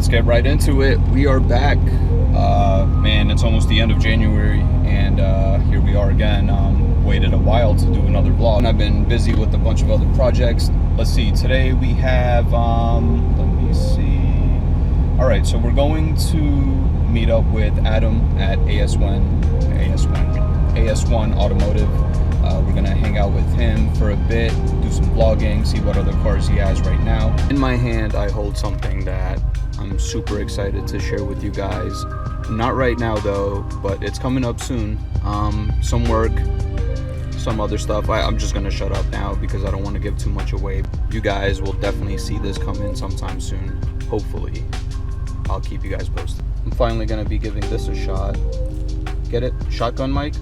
let's get right into it. We are back. Man, it's almost the end of January, and here we are again. Waited a while to do another vlog, and I've been busy with a bunch of other projects. Let's see, today we have, let me see. All right, so we're going to meet up with Adam at AS1 Automotive. We're gonna hang out with him for a bit, do some vlogging, see what other cars he has right now. In my hand, I hold something that I'm super excited to share with you guys. Not right now though, but it's coming up soon. Some work, some other stuff. I'm just gonna shut up now because I don't want to give too much away. You guys will definitely see this come in sometime soon, hopefully. I'll keep you guys posted. I'm finally gonna be giving this a shot. Get it? Shotgun mic?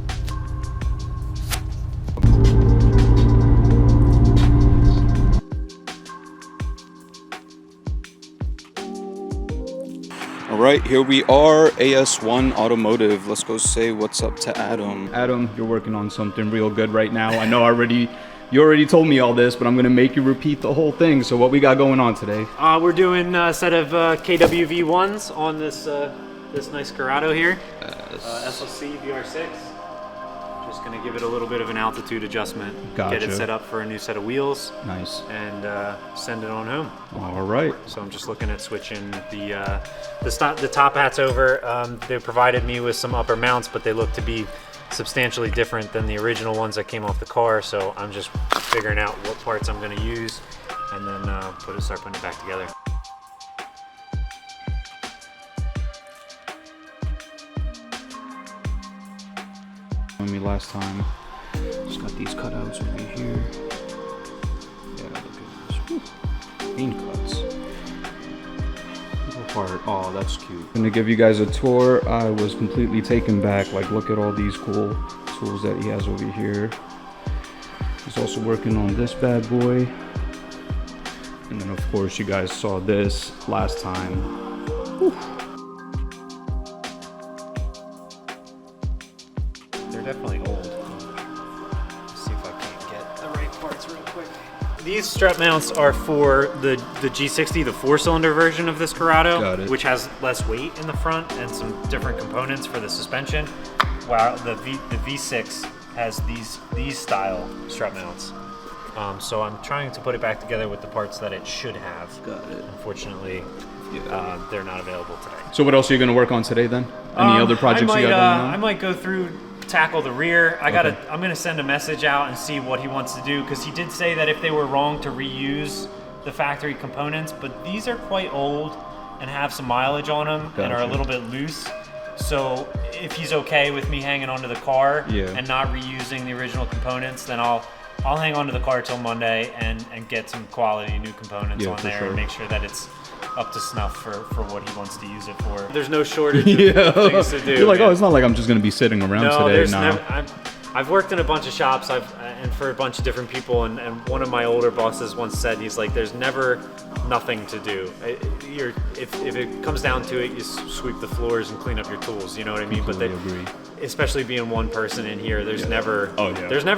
All right, here we are, AS1 Automotive. Let's go say what's up to Adam. Adam, you're working on something real good right now. I know you already told me all this, but I'm gonna make you repeat the whole thing. So what we got going on today? We're doing a set of KWV1s on this this nice Corrado here. SLC VR6. Just gonna give it a little bit of an altitude adjustment. Gotcha. Get it set up for a new set of wheels. Nice. And send it on home. All right. So I'm just looking at switching the top hats over. They provided me with some upper mounts, but they look to be substantially different than the original ones that came off the car. So I'm just figuring out what parts I'm gonna use, and then start putting it back together. Me last time. Just got these cutouts over here. Yeah, look at this. Whew. Paint cuts. Little heart. Oh, that's cute. I'm gonna give you guys a tour. I was completely taken back. Like, look at all these cool tools that he has over here. He's also working on this bad boy. And then, of course, you guys saw this last time. Whew. Definitely old. Let's see if I can get the right parts real quick. These strut mounts are for the G60, the 4-cylinder version of this Corrado, which has less weight in the front and some different components for the suspension, while the V6 has these style strut mounts. So I'm trying to put it back together with the parts that it should have. Got it. Unfortunately, they're not available today. So what else are you going to work on today then? Any other projects you got going on? I might go through, tackle the rear. I'm gonna send a message out and see what he wants to do, because he did say that if they were wrong to reuse the factory components, but these are quite old and have some mileage on them. Gotcha. And are a little bit loose. So if he's okay with me hanging onto the car and not reusing the original components, then I'll hang onto the car till Monday and get some quality new components on there and make sure that it's up to snuff for what he wants to use it for. There's no shortage of things to do. You're like, oh, it's not like I'm just going to be sitting around today. No, I've worked in a bunch of shops and for a bunch of different people, and one of my older bosses once said, he's like, there's never nothing to do. If it comes down to it, you sweep the floors and clean up your tools, you know what I mean? But especially being one person in here, there's never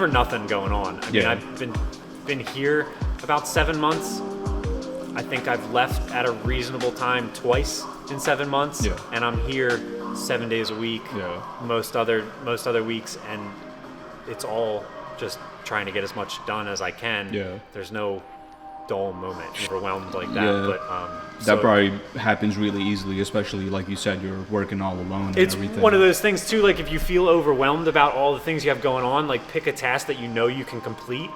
nothing going on. I mean, I've been here about 7 months. I think I've left at a reasonable time twice in 7 months, and I'm here 7 days a week, most other weeks, and it's all just trying to get as much done as I can. There's no dull moment, overwhelmed like that. But that probably happens really easily, especially like you said, you're working all alone. It's and everything. One of those things too, like if you feel overwhelmed about all the things you have going on, like pick a task that you know you can complete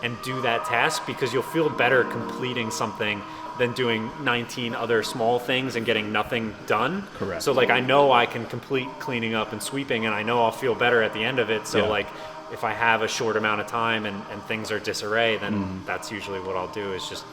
and do that task, because you'll feel better completing something than doing 19 other small things and getting nothing done. Correct. So like I know I can complete cleaning up and sweeping, and I know I'll feel better at the end of it. So like if I have a short amount of time and things are disarray, then that's usually what I'll do, is just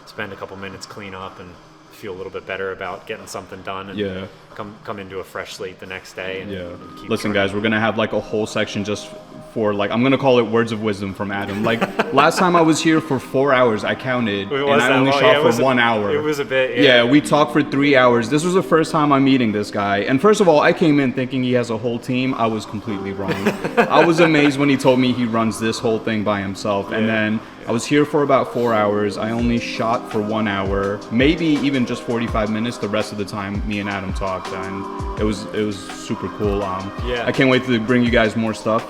spend a couple minutes, clean up, and feel a little bit better about getting something done, and come into a fresh slate the next day. And keep Listen, guys, we're gonna have like a whole section just for like, I'm gonna call it words of wisdom from Adam. Like last time I was here for 4 hours, I counted, and I only shot for 1 hour. It was a bit. Yeah, we talked for 3 hours. This was the first time I'm meeting this guy, and first of all, I came in thinking he has a whole team. I was completely wrong. I was amazed when he told me he runs this whole thing by himself, and then I was here for about 4 hours. I only shot for 1 hour, maybe even just 45 minutes. The rest of the time, me and Adam talked, and it was super cool. Yeah. I can't wait to bring you guys more stuff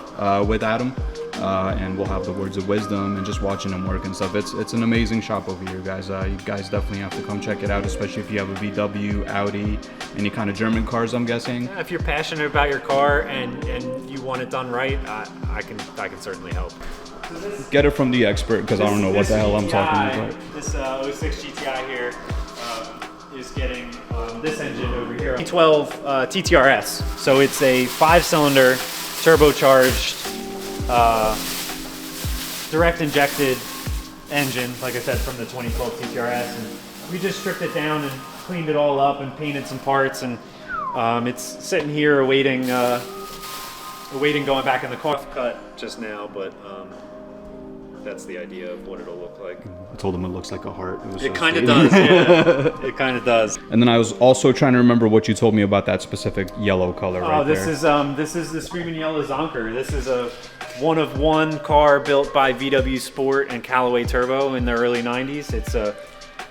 with Adam, and we'll have the words of wisdom and just watching him work and stuff. It's an amazing shop over here, guys. You guys definitely have to come check it out, especially if you have a VW, Audi, any kind of German cars, I'm guessing. If you're passionate about your car and you want it done right, I can certainly help. Get it from the expert, because I don't know what the hell I'm talking about. This 06 GTI here is getting this engine over here. 12 TTRS. So it's a 5-cylinder turbocharged direct injected engine, like I said, from the 2012 TTRS. And we just stripped it down and cleaned it all up and painted some parts, and it's sitting here awaiting going back in the car. Cut just now, but that's the idea of what it'll look like. I told him it looks like a heart. It kind of does, yeah. It kind of does. And then I was also trying to remember what you told me about that specific yellow color right there. This is the Screaming Yellow Zonker. This is a one-of-one car built by VW Sport and Callaway Turbo in the early 90s. It's a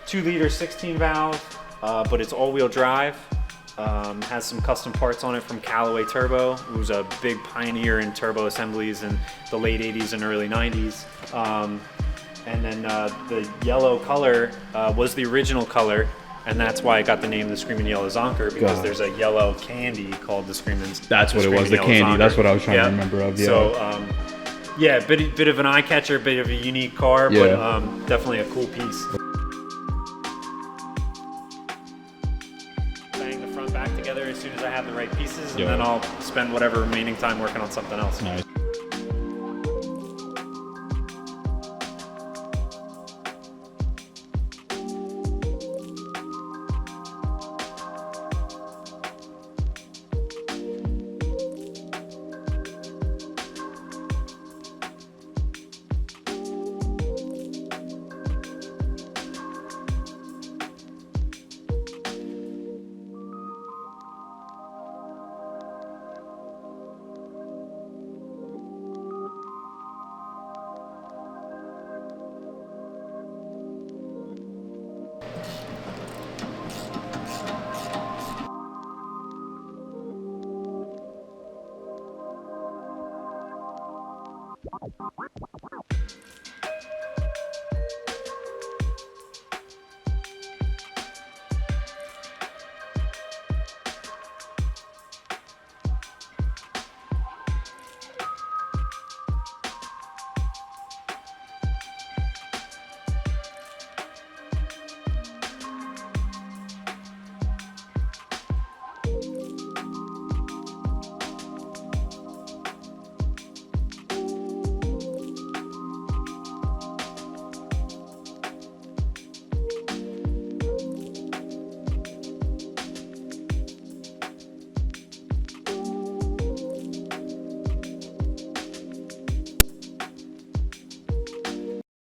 2-liter 16-valve, but it's all-wheel drive. Has some custom parts on it from Callaway Turbo, who was a big pioneer in turbo assemblies in the late 80s and early 90s. And then the yellow color was the original color, and that's why it got the name the Screaming Yellow Zonker, because there's a yellow candy called the Screaming. That's what it was, the candy. Zonker. That's what I was trying to remember of. Yeah. So, yeah, bit of an eye catcher, bit of a unique car, but definitely a cool piece. Back together as soon as I have the right pieces, and then I'll spend whatever remaining time working on something else. Nice.